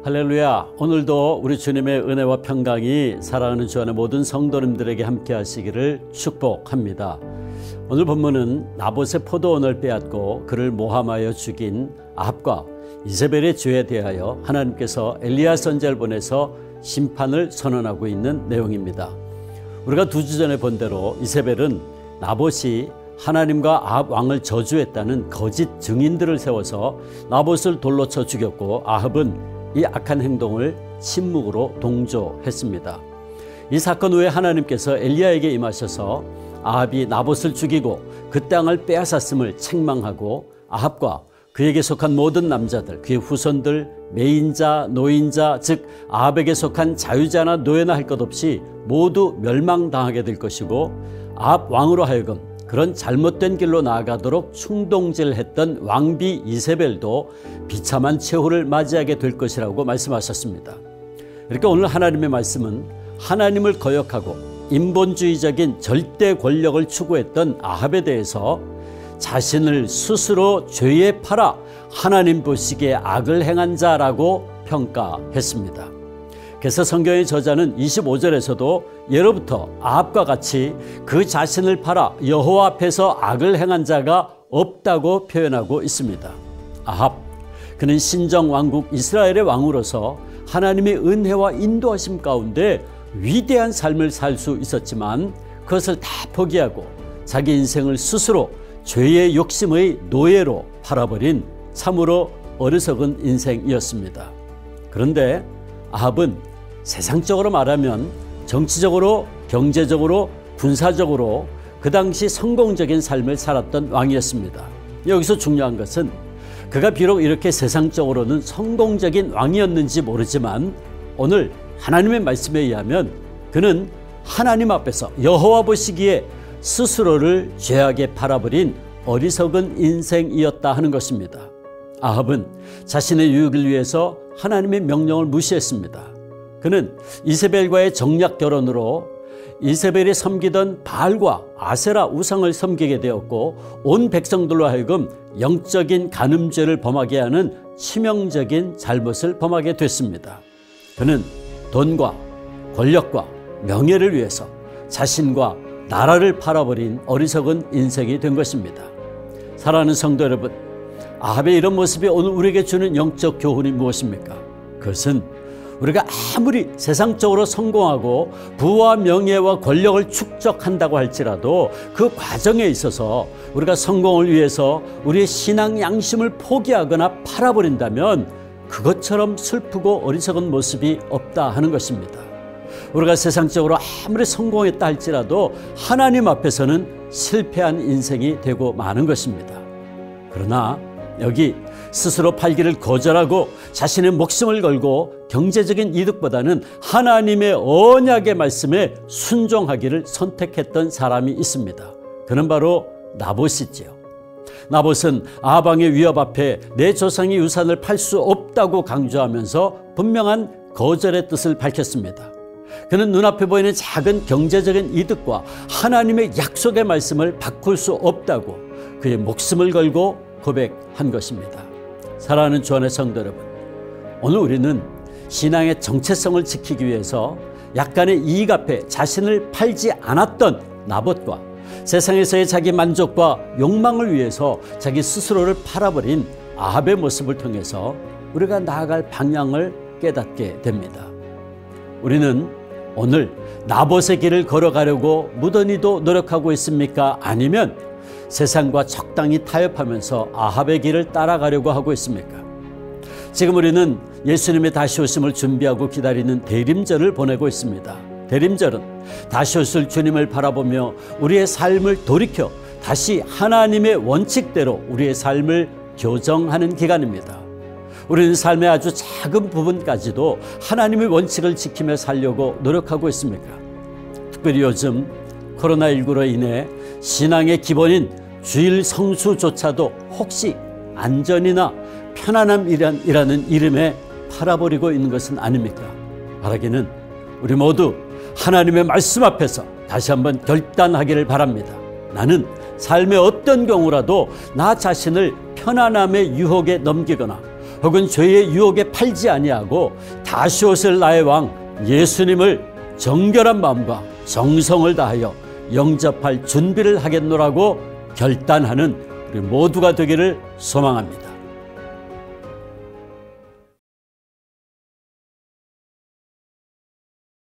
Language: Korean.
할렐루야. 오늘도 우리 주님의 은혜와 평강이 사랑하는 주 안의 모든 성도님들에게 함께 하시기를 축복합니다. 오늘 본문은 나봇의 포도원을 빼앗고 그를 모함하여 죽인 아합과 이세벨의 죄에 대하여 하나님께서 엘리야 선지자를 보내서 심판을 선언하고 있는 내용입니다. 우리가 2주 전에 본 대로 이세벨은 나봇이 하나님과 아합 왕을 저주했다는 거짓 증인들을 세워서 나봇을 돌로 쳐 죽였고, 아합은 이 악한 행동을 침묵으로 동조했습니다. 이 사건 후에 하나님께서 엘리야에게 임하셔서 아합이 나봇을 죽이고 그 땅을 빼앗았음을 책망하고, 아합과 그에게 속한 모든 남자들, 그의 후손들, 매인자, 노인자, 즉 아합에게 속한 자유자나 노예나 할 것 없이 모두 멸망당하게 될 것이고, 아합 왕으로 하여금 그런 잘못된 길로 나아가도록 충동질했던 왕비 이세벨도 비참한 최후를 맞이하게 될 것이라고 말씀하셨습니다. 이렇게 오늘 하나님의 말씀은 하나님을 거역하고 인본주의적인 절대 권력을 추구했던 아합에 대해서 자신을 스스로 죄에 팔아 하나님 보시기에 악을 행한 자라고 평가했습니다. 그래서 성경의 저자는 25절에서도 예로부터 아합과 같이 그 자신을 팔아 여호와 앞에서 악을 행한 자가 없다고 표현하고 있습니다. 아합, 그는 신정 왕국 이스라엘의 왕으로서 하나님의 은혜와 인도하심 가운데 위대한 삶을 살 수 있었지만 그것을 다 포기하고 자기 인생을 스스로 죄의 욕심의 노예로 팔아버린 참으로 어리석은 인생이었습니다. 그런데 아합은 세상적으로 말하면 정치적으로, 경제적으로, 군사적으로 그 당시 성공적인 삶을 살았던 왕이었습니다. 여기서 중요한 것은 그가 비록 이렇게 세상적으로는 성공적인 왕이었는지 모르지만 오늘 하나님의 말씀에 의하면 그는 하나님 앞에서 여호와 보시기에 스스로를 죄악에 팔아버린 어리석은 인생이었다 하는 것입니다. 아합은 자신의 유익을 위해서 하나님의 명령을 무시했습니다. 그는 이세벨과의 정략 결혼으로 이세벨이 섬기던 바알과 아세라 우상을 섬기게 되었고, 온 백성들로 하여금 영적인 간음죄를 범하게 하는 치명적인 잘못을 범하게 됐습니다. 그는 돈과 권력과 명예를 위해서 자신과 나라를 팔아버린 어리석은 인생이 된 것입니다. 사랑하는 성도 여러분, 아합의 이런 모습이 오늘 우리에게 주는 영적 교훈이 무엇입니까? 그것은 우리가 아무리 세상적으로 성공하고 부와 명예와 권력을 축적한다고 할지라도 그 과정에 있어서 우리가 성공을 위해서 우리의 신앙 양심을 포기하거나 팔아버린다면 그것처럼 슬프고 어리석은 모습이 없다 하는 것입니다. 우리가 세상적으로 아무리 성공했다 할지라도 하나님 앞에서는 실패한 인생이 되고 마는 것입니다. 그러나 여기 스스로 팔기를 거절하고 자신의 목숨을 걸고 경제적인 이득보다는 하나님의 언약의 말씀에 순종하기를 선택했던 사람이 있습니다. 그는 바로 나봇이지요. 나봇은 아합 왕의 위협 앞에 내 조상의 유산을 팔 수 없다고 강조하면서 분명한 거절의 뜻을 밝혔습니다. 그는 눈앞에 보이는 작은 경제적인 이득과 하나님의 약속의 말씀을 바꿀 수 없다고 그의 목숨을 걸고 고백한 것입니다. 사랑하는 주 안의 성도 여러분, 오늘 우리는 신앙의 정체성을 지키기 위해서 약간의 이익 앞에 자신을 팔지 않았던 나봇과 세상에서의 자기 만족과 욕망을 위해서 자기 스스로를 팔아버린 아합의 모습을 통해서 우리가 나아갈 방향을 깨닫게 됩니다. 우리는 오늘 나봇의 길을 걸어가려고 무던히도 노력하고 있습니까? 아니면 세상과 적당히 타협하면서 아합의 길을 따라가려고 하고 있습니까? 지금 우리는 예수님의 다시 오심을 준비하고 기다리는 대림절을 보내고 있습니다. 대림절은 다시 오실 주님을 바라보며 우리의 삶을 돌이켜 다시 하나님의 원칙대로 우리의 삶을 교정하는 기간입니다. 우리는 삶의 아주 작은 부분까지도 하나님의 원칙을 지키며 살려고 노력하고 있습니까? 특별히 요즘 코로나19로 인해 신앙의 기본인 주일 성수조차도 혹시 안전이나 편안함이라는 이름에 팔아버리고 있는 것은 아닙니까? 바라기는 우리 모두 하나님의 말씀 앞에서 다시 한번 결단하기를 바랍니다. 나는 삶의 어떤 경우라도 나 자신을 편안함의 유혹에 넘기거나 혹은 죄의 유혹에 팔지 아니하고 다시 오실 나의 왕 예수님을 정결한 마음과 정성을 다하여 영접할 준비를 하겠노라고 결단하는 우리 모두가 되기를 소망합니다.